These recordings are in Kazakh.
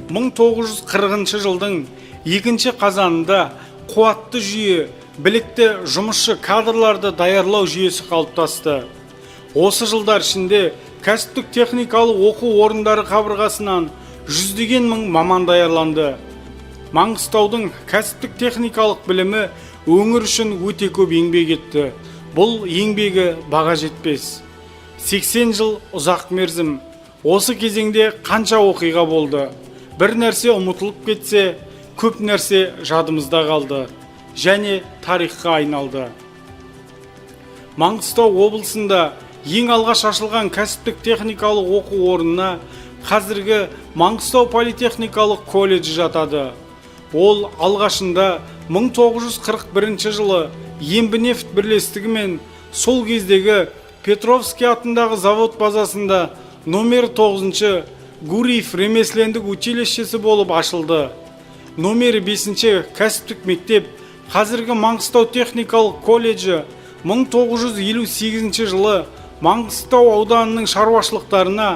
1940 жылдың 2 қазанында қуатты жүйе, білікті жұмысшы кадрларды даярлау жүйесі қалыптасты. Осы жылдар ішінде кәсіптік техникалық оқу орындары қабырғасынан жүздеген мың маман даярланды. Маңғыстаудың кәсіптік техникалық білімі өңір үшін өте көп еңбек етті. Бұл еңбегі баға жетпес. 80 жыл ұзақ мерзім. Осы кезеңде қанша оқиға болды. Бір нәрсе ұмытылып кетсе, көп нәрсе жадымызда қалды және тарихқа айналды. Маңғыстау облысында ең алғаш ашылған кәсіптік техникалық оқу орнына қазіргі Маңғыстау политехникалық колледжі жатады. Ол алғашында 1941 жылы Ембінефт бірлестігі мен сол кездегі Петровский атындағы завод базасында номер 9 Гурьев ремеслендік училищесі болып ашылды. Номер 5 кәсіптік мектеп, қазіргі Маңғыстау техникалық колледжі 1958 жылы Маңғыстау ауданының шаруашылықтарына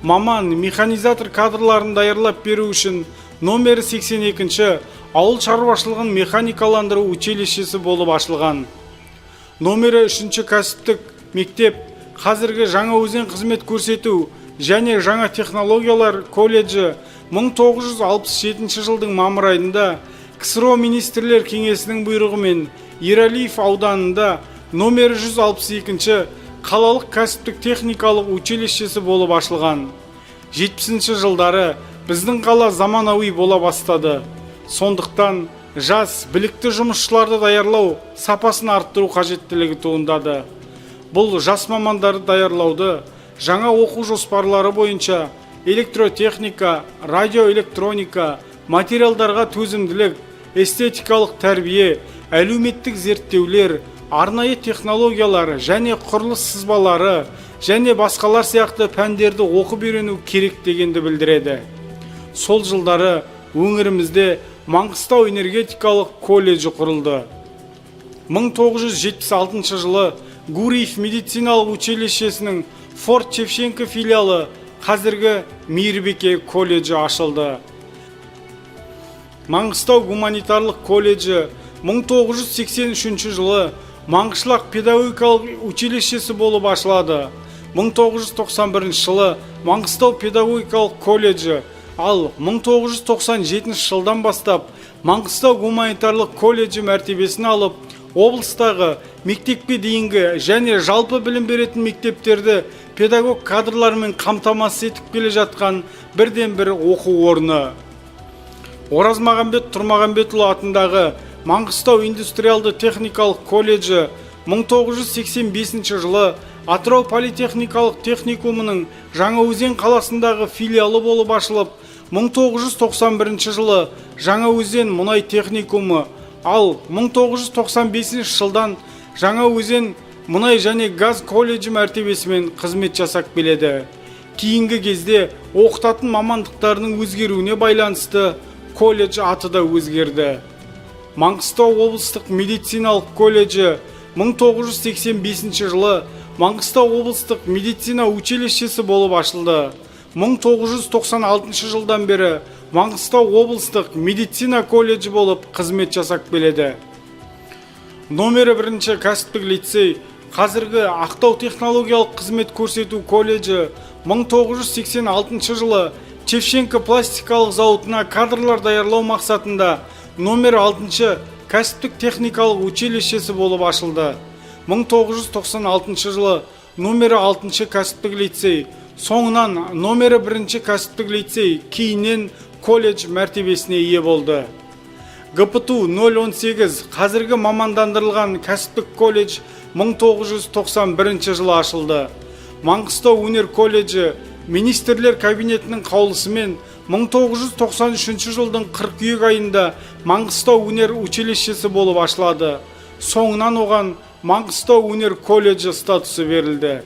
маман механизатор кадрларын даярлап беру үшін номер 82 ауыл шаруашылығын механикаландыру училищесі болып ашылған. Номері 3 кәсіптік мектеп, қазіргі Жаңаөзен қызмет көрсету және жаңа технологиялар колледжі 1967 жылдың мамыр айында КСРО министрлер кеңесінің бұйрығымен Ералиев ауданында номер 162 қалалық кәсіптік техникалық училищесі болып ашылған. 70 жылдары біздің қала заманауи бола бастады. Сондықтан жас, білікті жұмысшыларды даярлау сапасын арттыру қажеттілігі туындады. Бұл жас мамандарды даярлауды жаңа оқу жоспарлары бойынша электротехника, радиоэлектроника, материалдарға төзімділік, эстетикалық тәрбие, әлеуметтік зерттеулер, арнайы технологиялар және құрылыс сызбалары және басқалар сияқты пәндерді оқып үйрену керек дегенді білдіреді. Сол жылдары өңірімізде Маңғыстау энергетикалық колледжі құрылды. 1976 жылы Гурьев медициналық училищесінің Форт Шевченко филиалы, қазіргі Мейірбике колледжі ашылды. Маңғыстау гуманитарлық колледжі 1983 жылы Маңғышлақ педагогикалық училищесі болып ашылады. 1991 жылы Маңғыстау педагогикалық колледжі, ал 1997 жылдан бастап Маңғыстау гуманитарлық колледжі мәртебесін алып, облыстағы мектепке дейінгі және жалпы білім беретін мектептерді педагог кадрлармен қамтамасыз етіп келе жатқан бірден-бір оқу орны. Оразмағамбет Тұрмағамбетұлы атындағы Маңғыстау индустриалды техникалық колледжі 1985 жылы Атырау политехникалық техникумының Жаңаөзен қаласындағы филиалы болып ашылып, 1991 жылы Жаңаөзен мұнай техникумы, ал 1995 жылдан Жаңаөзен мұнай және газ колледжі мәртебесімен қызмет жасап келеді. Кейінгі кезде оқытатын мамандықтарының өзгеруіне байланысты колледж аты да өзгерді. Маңғыстау облыстық медициналық колледжі 1985 жылы Маңғыстау облыстық медицина училищесі болып ашылды. 1996 жылдан бері Маңғыстау облыстық медицина колледжі болып қызмет жасап келеді. Номері 1 кәсіптік лицей, қазіргі Ақтау технологиялық қызмет көрсету колледжі 1986 жылы Шевченко пластикалық зауытына кадрлар даярлау мақсатында номер 6 кәсіптік техникалық училищесі болып ашылды. 1996 жылы номері 6 кәсіптік лицей, соңынан номері 1 кәсіптік лицей, кейіннен колледж мәртебесіне ие болды. ГПТУ 018 қазіргі мамандандырылған кәсіптік колледж 1991 жылы ашылды. Маңғыстау өнер колледжі министрлер кабинетінің қаулысымен 1993 жылдың қыркүйек айында Маңғыстау өнер училищесі болып ашылады. Соңынан оған Маңғыстау өнер колледжі статусы берілді.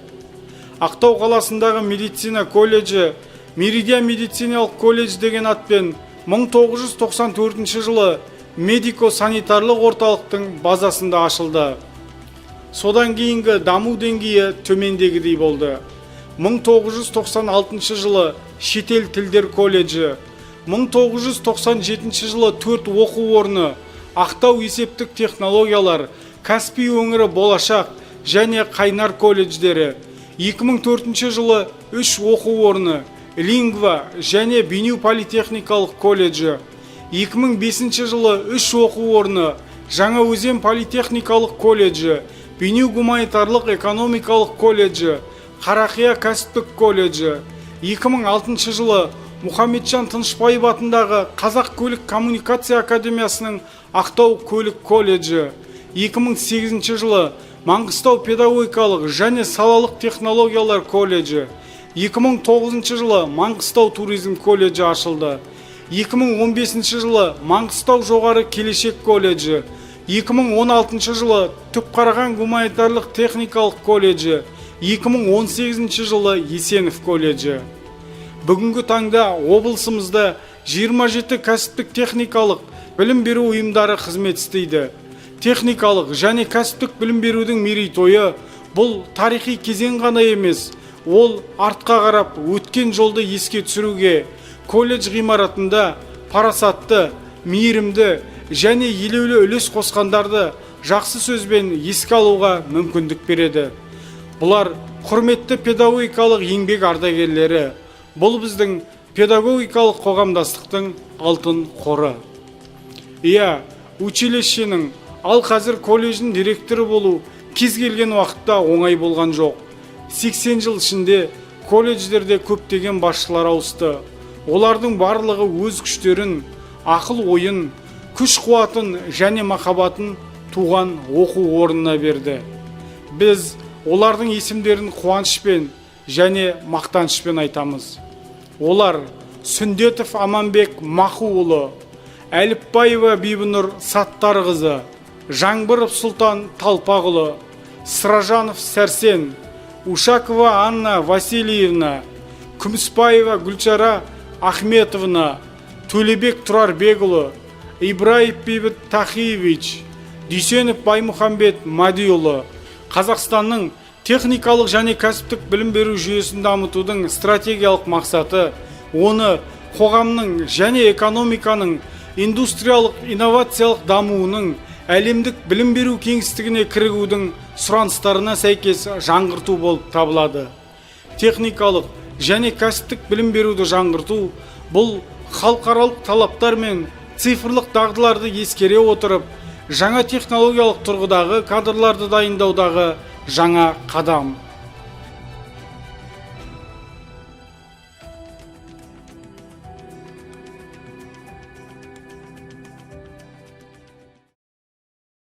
Ақтау қаласындағы медицина колледжі Меридиан медициналық колледж деген атпен 1994 жылы медико-санитарлық орталықтың базасында ашылды. Содан кейінгі даму деңгейі төмендегідей болды. 1996 жылы шетел тілдер колледжі, 1997 жылы 4 оқу орны Ақтау есептік технологиялар, Каспий өңірі болашақ және Қайнар колледждері, 2004 жылы 3 оқу орны Лингва және Бейнеу политехникалық колледжі, 2005 жылы 3 оқу орны Жаңаөзен политехникалық колледжі, Бейнеу гуманитарлық экономикалық колледжі, Қарақия кәсіптік колледжі, 2006 жылы Мұхамеджан Тынышпаев атындағы Қазақ көлік коммуникация академиясының Ақтау көлік колледжі, 2008 жылы Маңғыстау педагогикалық және салалық технологиялар колледжі, 2009 жылы Маңғыстау туризм колледжі ашылды, 2015 жылы Маңғыстау жоғары келешек колледжі, 2016 жылы Түпқараған гуманитарлық техникалық колледжі, 2018 жылы Есенов колледжі. Бүгінгі таңда облысымызда 27 кәсіптік техникалық білім беру ұйымдары қызмет істейді. Техникалық және кәсіптік білім берудің мерейтойы бұл тарихи кезең ғана емес, ол артқа қарап өткен жолды еске түсіруге, колледж ғимаратында парасатты, мейірімді және елеулі үлес қосқандарды жақсы сөзбен еске алуға мүмкіндік береді. Бұлар құрметті педагогикалық еңбек ардагерлері. Бұл біздің педагогикалық қоғамдастықтың алтын қоры. Иә, училищенің, ал қазір колледждің директоры болу кез келген уақытта оңай болған жоқ. 80 жыл ішінде колледждерде көптеген басшылар ауысты. Олардың барлығы өз күштерін, ақыл ойын, күш қуатын және махаббатын туған оқу орнына берді. Біз олардың есімдерін қуанышпен және мақтанышпен айтамыз. Олар Сүндетов Аманбек Махуұлы, Әліпбаева Бибінұр Саттарқызы, Жаңбыров Сұлтан Талпақұлы, Сыражанов Сәрсен, Ушакова Анна Васильевна, Күміспаева Гүлшара Ахметовна, Төлебек Тұрарбекұлы, Ибраев Бейбіт Тахиевич, Дүйсенов Баймұхамбет Мадиұлы. Қазақстанның техникалық және кәсіптік білім беру жүйесін дамытудың стратегиялық мақсаты, оны қоғамның және экономиканың индустриялық инновациялық дамуының әлемдік білім беру кеңістігіне кірігудің сұраныстарына сәйкес жаңғырту болып табылады. Техникалық және кәсіптік білім беруді жаңғырту бұл халықаралық талаптар мен цифрлық дағдыларды ескере отырып, жаңа технологиялық тұрғыдағы кадрларды дайындаудағы жаңа қадам.